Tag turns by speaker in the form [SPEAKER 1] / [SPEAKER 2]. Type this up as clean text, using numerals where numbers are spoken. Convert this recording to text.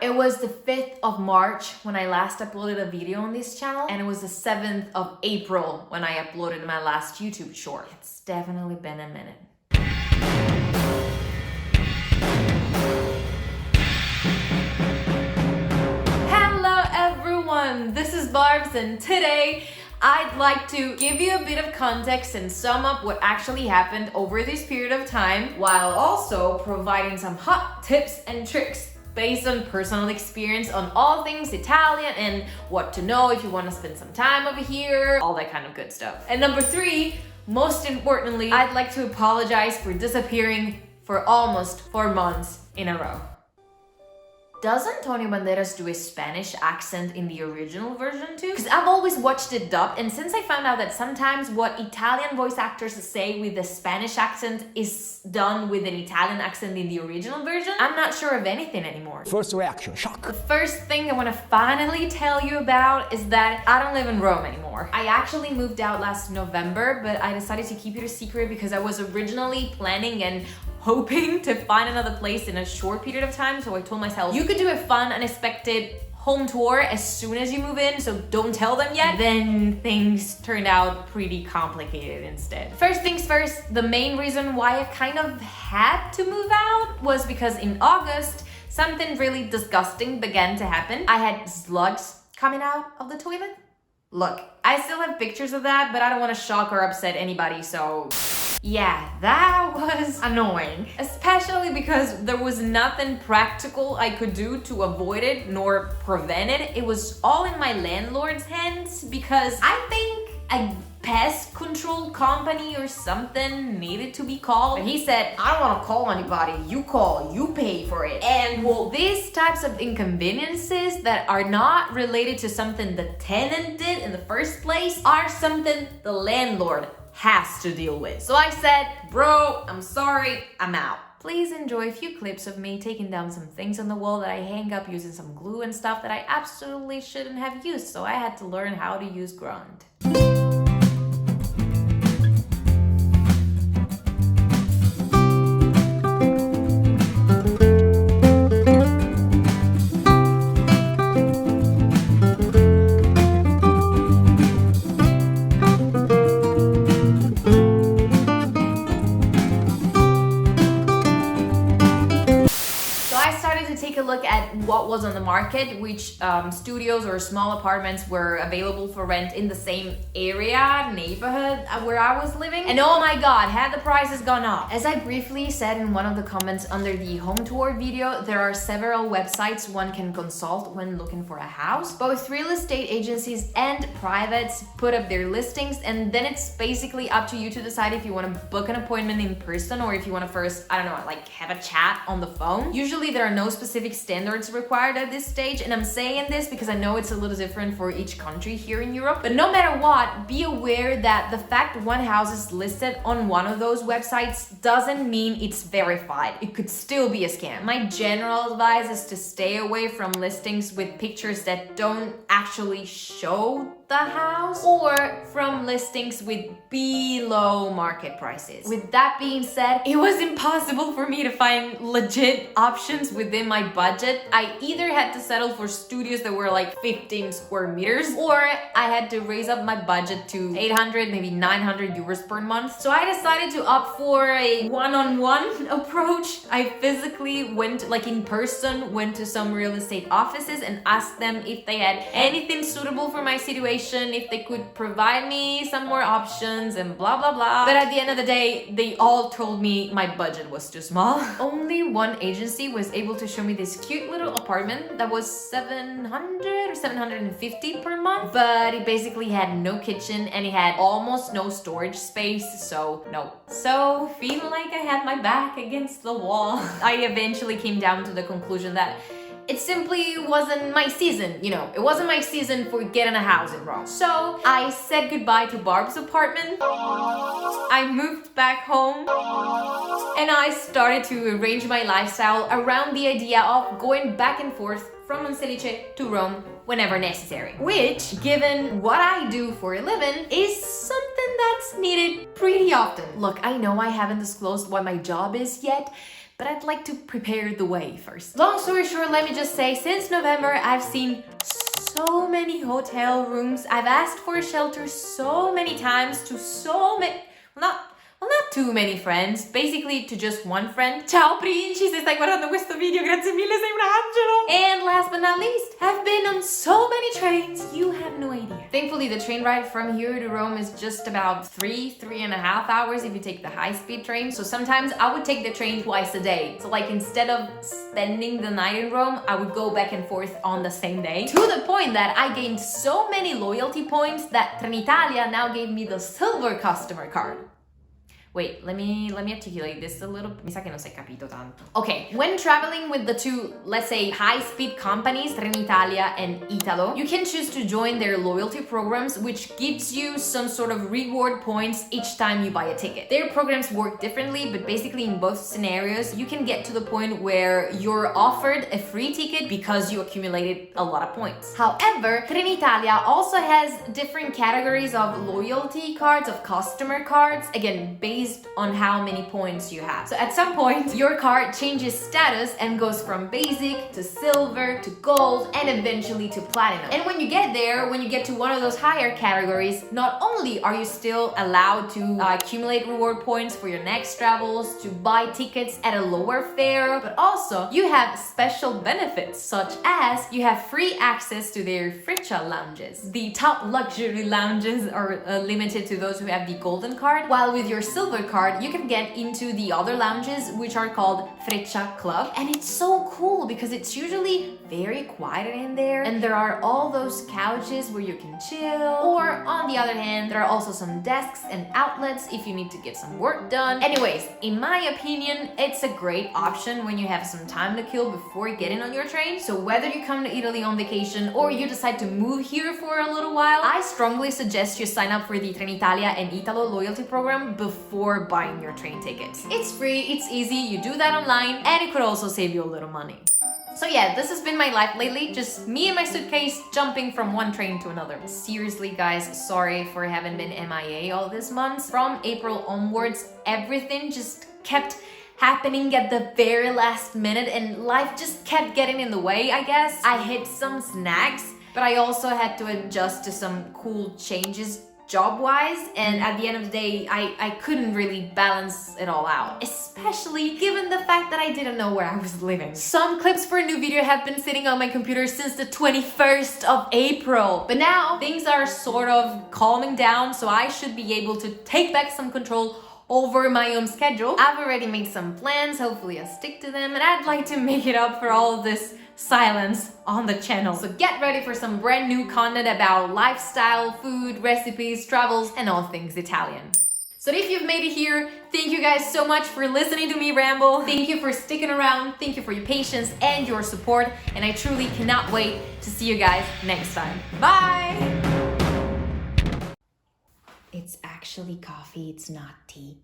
[SPEAKER 1] It was the 5th of March when I last uploaded a video on this channel, and it was the 7th of April when I uploaded my last YouTube short. It's definitely been a minute. Hello everyone, this is Barbs, and today I'd like to give you a bit of context and sum up what actually happened over this period of time, while also providing some hot tips and tricks based on personal experience on all things Italian and what to know if you want to spend some time over here, all that kind of good stuff. And number 3, most importantly, I'd like to apologize for disappearing for almost 4 months in a row. Does Antonio Banderas do a Spanish accent in the original version too? Because I've always watched it dubbed, and since I found out that sometimes what Italian voice actors say with the Spanish accent is done with an Italian accent in the original version, I'm not sure of anything anymore.
[SPEAKER 2] First reaction, shock.
[SPEAKER 1] The first thing I want to finally tell you about is that I don't live in Rome anymore. I actually moved out last November, but I decided to keep it a secret because I was originally planning and hoping to find another place in a short period of time. So I told myself, you could do a fun, unexpected home tour as soon as you move in, so don't tell them yet. Then things turned out pretty complicated instead. First things first, the main reason why I kind of had to move out was because in August, something really disgusting began to happen. I had slugs coming out of the toilet. Look, I still have pictures of that, but I don't want to shock or upset anybody, so yeah, that was annoying. Especially because there was nothing practical I could do to avoid it nor prevent it. It was all in my landlord's hands because I think a pest control company or something needed to be called. But he said, I don't want to call anybody. You call, you pay for it. And well, these types of inconveniences that are not related to something the tenant did in the first place are something the landlord has to deal with. So I said, bro, I'm sorry, I'm out. Please enjoy a few clips of me taking down some things on the wall that I hang up using some glue and stuff that I absolutely shouldn't have used, so I had to learn how to use grunt. Take a look at what was on the market, which studios or small apartments were available for rent in the same area, neighborhood where I was living. And oh my god, had the prices gone up. As I briefly said in one of the comments under the home tour video, there are several websites one can consult when looking for a house. Both real estate agencies and privates put up their listings, and then it's basically up to you to decide if you want to book an appointment in person or if you want to first, I don't know, like have a chat on the phone. Usually there are no specific standards required at this stage, and I'm saying this because I know it's a little different for each country here in Europe. But no matter what, be aware that the fact one house is listed on one of those websites doesn't mean it's verified. It could still be a scam. My general advice is to stay away from listings with pictures that don't actually show the house, or from listings with below market prices. With that being said, it was impossible for me to find legit options within my budget. I either had to settle for studios that were like 15 square meters, or I had to raise up my budget to 800, maybe 900 euros per month. So I decided to opt for a one-on-one approach. I physically went, like in person, went to some real estate offices and asked them if they had anything suitable for my situation, if they could provide me some more options and blah blah blah. But at the end of the day, they all told me my budget was too small. Only one agency was able to show me this cute little apartment that was 700 or 750 per month, but it basically had no kitchen and it had almost no storage space, so no. So feeling like I had my back against the wall, I eventually came down to the conclusion that it simply wasn't my season, you know, it wasn't my season for getting a house in Rome. So I said goodbye to Barb's apartment, I moved back home, and I started to arrange my lifestyle around the idea of going back and forth from Monselice to Rome whenever necessary. Which, given what I do for a living, is something that's needed pretty often. Look, I know I haven't disclosed what my job is yet, but I'd like to prepare the way first. Long story short, let me just say, since November, I've seen so many hotel rooms. I've asked for a shelter so many times to so many, not too many friends, basically to just one friend. Ciao Princi, se stai guardando questo video, grazie mille, sei un angelo! And last but not least, I've been on so many trains, you have no idea. Thankfully, the train ride from here to Rome is just about 3.5 hours if you take the high-speed train. So sometimes I would take the train twice a day. So like instead of spending the night in Rome, I would go back and forth on the same day. To the point that I gained so many loyalty points that Trenitalia now gave me the silver customer card. Wait, let me articulate this a little. Mi sa che non si è capito tanto. Okay, when traveling with the two, let's say, high-speed companies, Trenitalia and Italo, you can choose to join their loyalty programs, which gives you some sort of reward points each time you buy a ticket. Their programs work differently, but basically in both scenarios, you can get to the point where you're offered a free ticket because you accumulated a lot of points. However, Trenitalia also has different categories of loyalty cards, of customer cards, again, based on how many points you have. So at some point, your card changes status and goes from basic to silver to gold and eventually to platinum. And when you get there, when you get to one of those higher categories, not only are you still allowed to accumulate reward points for your next travels, to buy tickets at a lower fare, but also you have special benefits such as you have free access to their Freccia lounges. The top luxury lounges are limited to those who have the golden card, while with your silver card you can get into the other lounges, which are called Freccia Club. And it's so cool because it's usually very quiet in there, and there are all those couches where you can chill, or on the other hand, there are also some desks and outlets if you need to get some work done. Anyways, in my opinion, it's a great option when you have some time to kill before getting on your train. So whether you come to Italy on vacation or you decide to move here for a little while, I strongly suggest you sign up for the Trenitalia and Italo loyalty program before buying your train tickets. It's free, it's easy, you do that online, and it could also save you a little money. So yeah, this has been my life lately, just me and my suitcase jumping from one train to another. Seriously guys, sorry for having been MIA all this month. From April onwards, everything just kept happening at the very last minute and life just kept getting in the way, I guess. I hit some snags, but I also had to adjust to some cool changes job-wise, and at the end of the day, I couldn't really balance it all out, especially given the fact that I didn't know where I was living. Some clips for a new video have been sitting on my computer since the 21st of April, but now things are sort of calming down, so I should be able to take back some control over my own schedule. I've already made some plans, hopefully I'll stick to them, and I'd like to make it up for all of this silence on the channel. So get ready for some brand new content about lifestyle, food, recipes, travels, and all things Italian. So if you've made it here, thank you guys so much for listening to me ramble. Thank you for sticking around. Thank you for your patience and your support. And I truly cannot wait to see you guys next time. Bye! It's actually coffee, it's not tea.